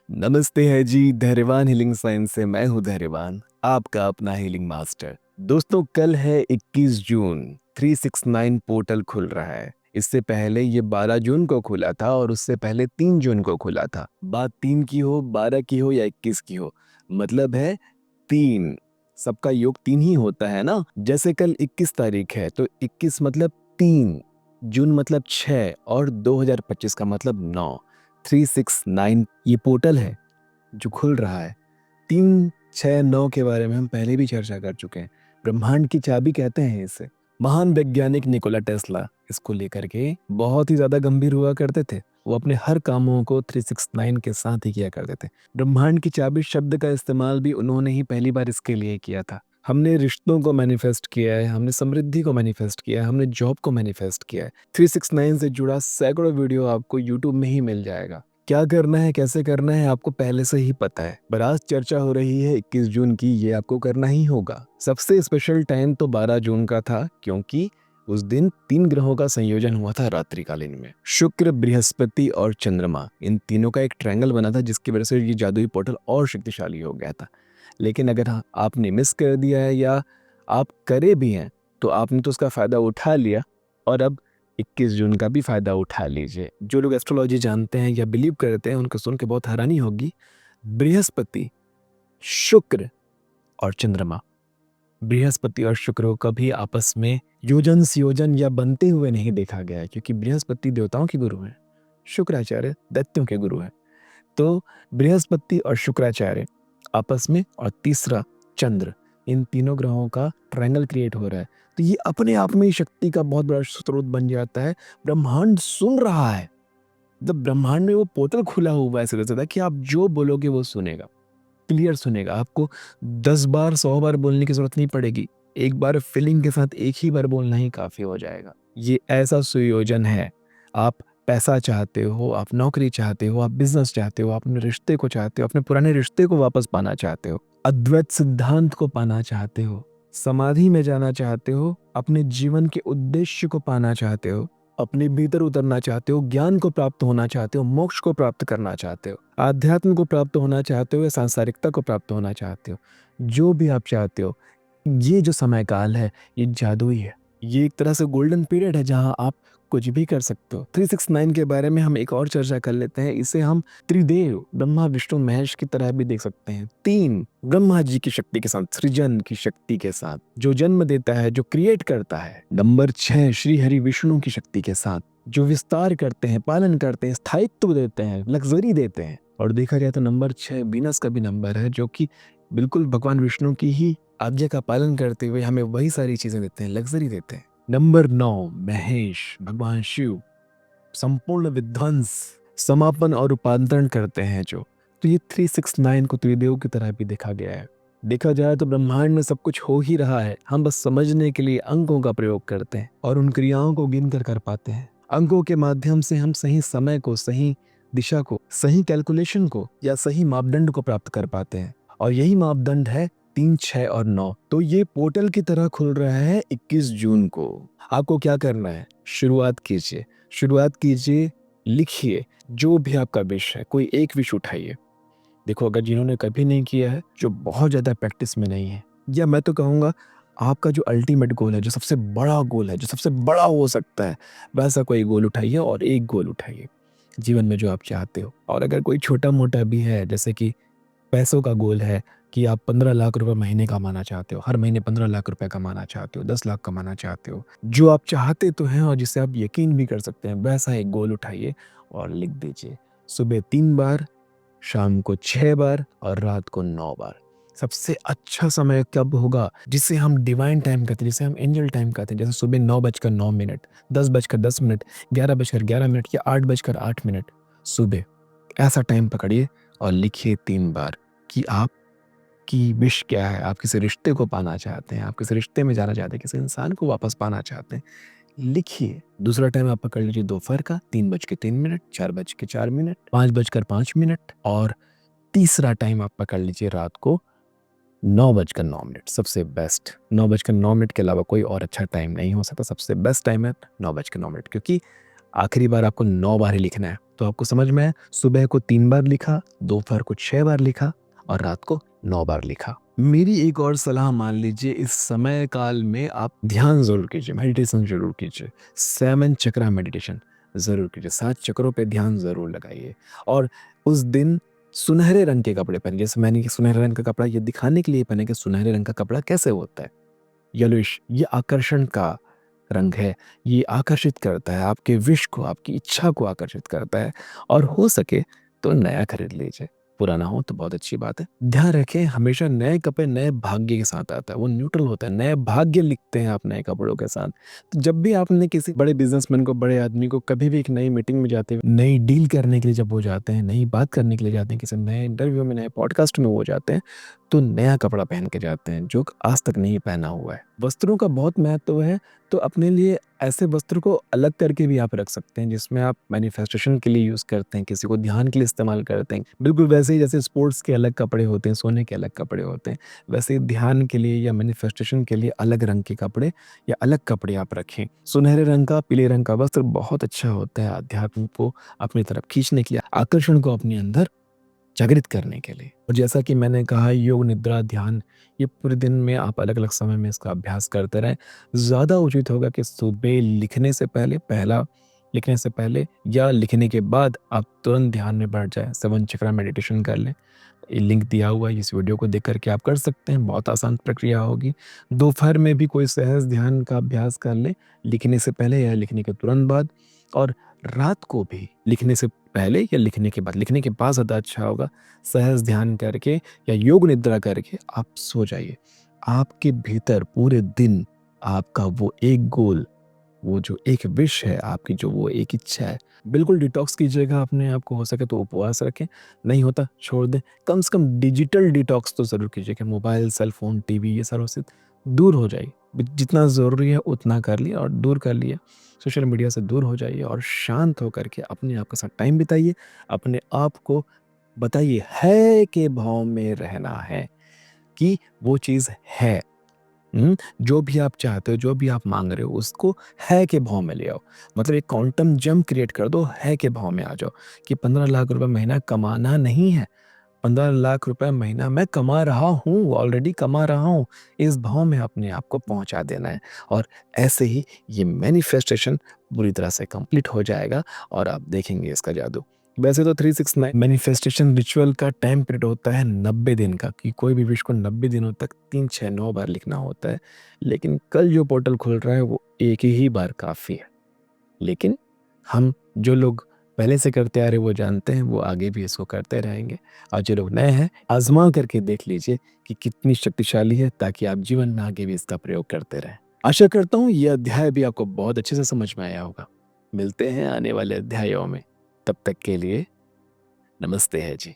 नमस्ते है जी। धैर्यवान हीलिंग साइंस से मैं हूँ धैर्यवान, आपका अपना हीलिंग मास्टर। दोस्तों, कल है 21 जून। 369 पोर्टल खुल रहा है। इससे पहले ये 12 जून को खुला था और उससे पहले 3 जून को खुला था। बात 3 की हो, 12 की हो या 21 की हो, मतलब है 3। सबका योग 3 ही होता है ना। जैसे कल 21 तारीख है तो 21 मतलब 3, जून मतलब 6 और 2025 का मतलब 9। 369 ये पोर्टल है जो खुल रहा है। 3, 6, 9 के बारे में हम पहले भी चर्चा कर चुके हैं। ब्रह्मांड की चाबी कहते हैं इसे। महान वैज्ञानिक निकोला टेस्ला इसको लेकर के बहुत ही ज्यादा गंभीर हुआ करते थे। वो अपने हर कामों को 369 के साथ ही किया करते थे। ब्रह्मांड की चाबी शब्द का इस्तेमाल भी उन्होंने ही पहली बार इसके लिए किया था। हमने रिश्तों को मैनिफेस्ट किया है, हमने समृद्धि को मैनिफेस्ट किया है, हमने जॉब को मैनिफेस्ट किया है। 369 से जुड़ा सैकड़ों वीडियो आपको यूट्यूब में ही मिल जाएगा। क्या करना है, कैसे करना है, आपको पहले से ही पता है। पर आज चर्चा हो रही है 21 जून की, ये आपको करना ही होगा। सबसे स्पेशल टाइम तो 12 जून का था, क्योंकि उस दिन 3 ग्रहों का संयोजन हुआ था रात्रिकालीन में। शुक्र, बृहस्पति और चंद्रमा, इन तीनों का एक ट्रायंगल बना था, जिसकी वजह से ये जादुई पोर्टल और शक्तिशाली हो गया था। लेकिन अगर आपने मिस कर दिया है या आप करे भी हैं, तो आपने तो उसका फायदा उठा लिया, और अब 21 जून का भी फायदा उठा लीजिए। जो लोग एस्ट्रोलॉजी जानते हैं या बिलीव करते हैं, उनको सुन के बहुत हैरानी होगी। बृहस्पति, शुक्र और चंद्रमा, बृहस्पति और शुक्र को कभी आपस में योजन संयोजन या बनते हुए नहीं देखा गया है, क्योंकि बृहस्पति देवताओं के गुरु हैं, शुक्राचार्य दैत्यों के गुरु हैं। तो बृहस्पति और शुक्राचार्य आपस में, और तीसरा चंद्र, इन तीनों ग्रहों का ट्रायंगल क्रिएट हो रहा है। तो ये अपने आप में ही शक्ति का बहुत बड़ा स्रोत बन जाता है। ब्रह्मांड सुन रहा है। जब ब्रह्मांड में वो पोर्टल खुला हुआ है सीधा कि आप जो बोलोगे वो सुनेगा, क्लियर सुनेगा। आपको 10 बार 100 बार बोलने की जरूरत नहीं पड़ेगी। एक बार फीलिंग के साथ एक ही बार बोलना ही काफी हो जाएगा। ये ऐसा सुयोजन है। आप पैसा चाहते हो, आप नौकरी चाहते हो, आप बिजनेस चाहते हो, आप अपने रिश्ते को चाहते हो, अपने पुराने रिश्ते को वापस पाना चाहते हो, अद्वैत सिद्धांत को पाना चाहते हो, समाधि में जाना चाहते हो, अपने जीवन के उद्देश्य को पाना चाहते हो, अपने भीतर उतरना चाहते हो, ज्ञान को प्राप्त होना चाहते हो, मोक्ष को प्राप्त करना चाहते हो, आध्यात्म को प्राप्त होना चाहते हो या सांसारिकता को प्राप्त होना चाहते हो, जो भी आप चाहते हो, ये जो समय काल है ये जादुई है। ये एक तरह से गोल्डन पीरियड है जहां आप कुछ भी कर सकते हो। 369 के बारे में हम एक और चर्चा कर लेते हैं। इसे हम त्रिदेव ब्रह्मा विष्णु महेश की तरह भी देख सकते हैं। 3 ब्रह्मा जी की शक्ति के साथ, सृजन की शक्ति के साथ, जो जन्म देता है, जो क्रिएट करता है। नंबर 6 श्री हरि विष्णु की शक्ति के साथ, जो विस्तार करते हैं, पालन करते हैं, स्थायित्व देते हैं, लग्जरी देते हैं। और देखा जाए तो नंबर 6 वीनस का भी नंबर है, जो कि बिल्कुल भगवान विष्णु की ही आज्ञा का पालन करते हुए हमें वही सारी चीजें देते हैं, लग्जरी देते हैं। नंबर 9 महेश, भगवान शिव, संपूर्ण विध्वंस, समापन और रूपांतरण करते हैं जो। तो ये 369 को त्रिदेव की तरह भी देखा गया है। देखा जाए तो ब्रह्मांड में सब कुछ हो ही रहा है, हम बस समझने के लिए अंकों का प्रयोग करते हैं और उन क्रियाओं को गिन कर पाते हैं। अंकों के माध्यम से हम सही समय को, सही दिशा को, सही कैलकुलेशन को या सही मापदंड को प्राप्त कर पाते हैं। और यही मापदंड है 3, 6 और 9। तो ये पोर्टल की तरह खुल रहा है 21 जून को। आपको क्या करना है? शुरुआत कीजिए, शुरुआत कीजिए, लिखिए जो भी आपका विश है। कोई एक विश उठाइए। देखो, अगर जिन्होंने कभी नहीं किया है, जो बहुत ज़्यादा प्रैक्टिस में नहीं है, या मैं तो कहूँगा आपका जो अल्टीमेट गोल है, जो सबसे बड़ा गोल है, जो सबसे बड़ा हो सकता है, वैसा कोई गोल उठाइए और एक गोल उठाइए जीवन में जो आप चाहते हो। और अगर कोई छोटा मोटा भी है, जैसे कि पैसों का गोल है कि आप 15 लाख रुपए महीने कमाना चाहते हो, हर महीने 15 लाख रुपए कमाना चाहते हो, 10 लाख कमाना चाहते हो, जो आप चाहते तो हैं और जिसे आप यकीन भी कर सकते हैं, वैसा एक गोल उठाइए और लिख दीजिए। सुबह 3 बार, शाम को 6 बार और रात को 9 बार। सबसे अच्छा समय कब होगा? जिसे हम डिवाइन टाइम कहते हैं, जिसे हम एंजल टाइम कहते हैं, जैसे सुबह 9:09, 10:10, 11:11 या 8:08 सुबह। ऐसा टाइम पकड़िए और लिखिए 3 बार कि आप की विश क्या है। आप किसी रिश्ते को पाना चाहते हैं, आप किसी रिश्ते में जाना चाहते हैं, किसी इंसान को वापस पाना चाहते हैं, लिखिए। दूसरा टाइम आप पकड़ लीजिए दोपहर का 3:03, 4:04, 5:05, और तीसरा टाइम आप पकड़ लीजिए रात को 9:09। सबसे बेस्ट 9:09 के अलावा कोई और अच्छा टाइम नहीं हो सकता। सबसे बेस्ट टाइम है 9:09, क्योंकि आखिरी बार आपको 9 बार ही लिखना है। तो आपको समझ में आया, सुबह को 3 बार लिखा, दोपहर को 6 बार लिखा और रात को 9 बार लिखा। मेरी एक और सलाह मान लीजिए, इस समय काल में आप ध्यान ज़रूर कीजिए, मेडिटेशन ज़रूर कीजिए। 7 चक्रा मेडिटेशन ज़रूर कीजिए, 7 चक्रों पे ध्यान ज़रूर लगाइए और उस दिन सुनहरे रंग के कपड़े पहनिए। जैसे मैंने सुनहरे रंग का कपड़ा ये दिखाने के लिए पहने कि सुनहरे रंग का कपड़ा कैसे होता है। येलोइश, ये आकर्षण का रंग है, ये आकर्षित करता है, आपके विश को, आपकी इच्छा को आकर्षित करता है और हो सके तो नया खरीद लीजिए, पुराना हो तो बहुत अच्छी बात है। ध्यान रखें, हमेशा नए कपड़े नए भाग्य के साथ आता है, वो न्यूट्रल होता है, नए भाग्य लिखते हैं आप नए कपड़ों के साथ। तो जब भी आपने किसी बड़े बिज़नेसमैन को, बड़े आदमी को कभी भी एक नई मीटिंग में जाते हुए, नई डील करने के लिए जब वो जाते हैं, नई बात करने के लिए जाते हैं, किसी नए इंटरव्यू में, नए पॉडकास्ट में वो जाते हैं, तो नया कपड़ा पहन के जाते हैं जो आज तक नहीं पहना हुआ है। वस्त्रों का बहुत महत्व है, तो अपने लिए ऐसे वस्त्र को अलग करके भी आप रख सकते हैं जिसमें आप मैनिफेस्टेशन के लिए यूज़ करते हैं, किसी को ध्यान के लिए इस्तेमाल करते हैं। बिल्कुल वैसे ही जैसे स्पोर्ट्स के अलग कपड़े होते हैं, सोने के अलग कपड़े होते हैं, वैसे ही ध्यान के लिए या मैनिफेस्टेशन के लिए अलग रंग के कपड़े या अलग कपड़े आप रखें। सुनहरे रंग का, पीले रंग का वस्त्र बहुत अच्छा होता है अध्यात्म को अपनी तरफ खींचने के लिए, आकर्षण को अपने अंदर जागृत करने के लिए। और जैसा कि मैंने कहा, योग, निद्रा, ध्यान, ये पूरे दिन में आप अलग-अलग समय में इसका अभ्यास करते रहें। ज़्यादा उचित होगा कि सुबह लिखने से पहले, पहला लिखने से पहले या लिखने के बाद आप तुरंत ध्यान में बैठ जाएँ, 7 चक्रा मेडिटेशन कर लें। ये लिंक दिया हुआ है, इस वीडियो को देख कर के आप कर सकते हैं, बहुत आसान प्रक्रिया होगी। दोपहर में भी कोई सहज ध्यान का अभ्यास कर लें, लिखने से पहले या लिखने के तुरंत बाद, और रात को भी लिखने से पहले या लिखने के बाद, लिखने के बाद ज़्यादा अच्छा होगा, सहज ध्यान करके या योग निद्रा करके आप सो जाइए। आपके भीतर पूरे दिन आपका वो एक गोल, वो जो एक विश है, आपकी जो वो एक इच्छा है, बिल्कुल डिटॉक्स कीजिएगा अपने आप को, हो सके तो उपवास रखें, नहीं होता छोड़ दें। कम से कम डिजिटल डिटॉक्स तो ज़रूर कीजिए कि मोबाइल, सेल फ़ोन, टीवी ये सारों से दूर हो जाइए। जितना ज़रूरी है उतना कर लिया और दूर कर लिया। सोशल मीडिया से दूर हो जाइए और शांत होकर के अपने आप के साथ टाइम बिताइए। अपने आप को बताइए है के भाव में रहना है कि वो चीज़ है। जो भी आप चाहते हो, जो भी आप माँग रहे हो, उसको है के भाव में ले आओ। मतलब एक क्वांटम जंप क्रिएट कर दो, है के भाव में आ जाओ कि 15 लाख रुपए महीना कमाना नहीं है। 15 लाख रुपए महीना मैं कमा रहा हूँ, ऑलरेडी कमा रहा हूँ। इस भाव में अपने आप को पहुँचा देना है और ऐसे ही ये मैनिफेस्टेशन पूरी तरह से कंप्लीट हो जाएगा और आप देखेंगे इसका जादू। वैसे तो 369 मैनिफेस्टेशन रिचुअल का टाइम पीरियड होता है 90 दिन का, कि कोई भी विश को 90 दिनों तक 3, 6, 9 बार लिखना होता है। लेकिन कल जो पोर्टल खुल रहा है वो एक ही बार काफ़ी है। लेकिन हम जो लोग पहले से करते आ रहे वो जानते हैं, वो आगे भी इसको करते रहेंगे। और जो लोग नए हैं, आज़मा करके देख लीजिए कि कितनी शक्तिशाली है, ताकि आप जीवन में आगे भी इसका प्रयोग करते रहें। आशा करता हूँ ये अध्याय भी आपको बहुत अच्छे से समझ में आया होगा। मिलते हैं आने वाले अध्यायों में। तब तक के लिए नमस्ते है जी।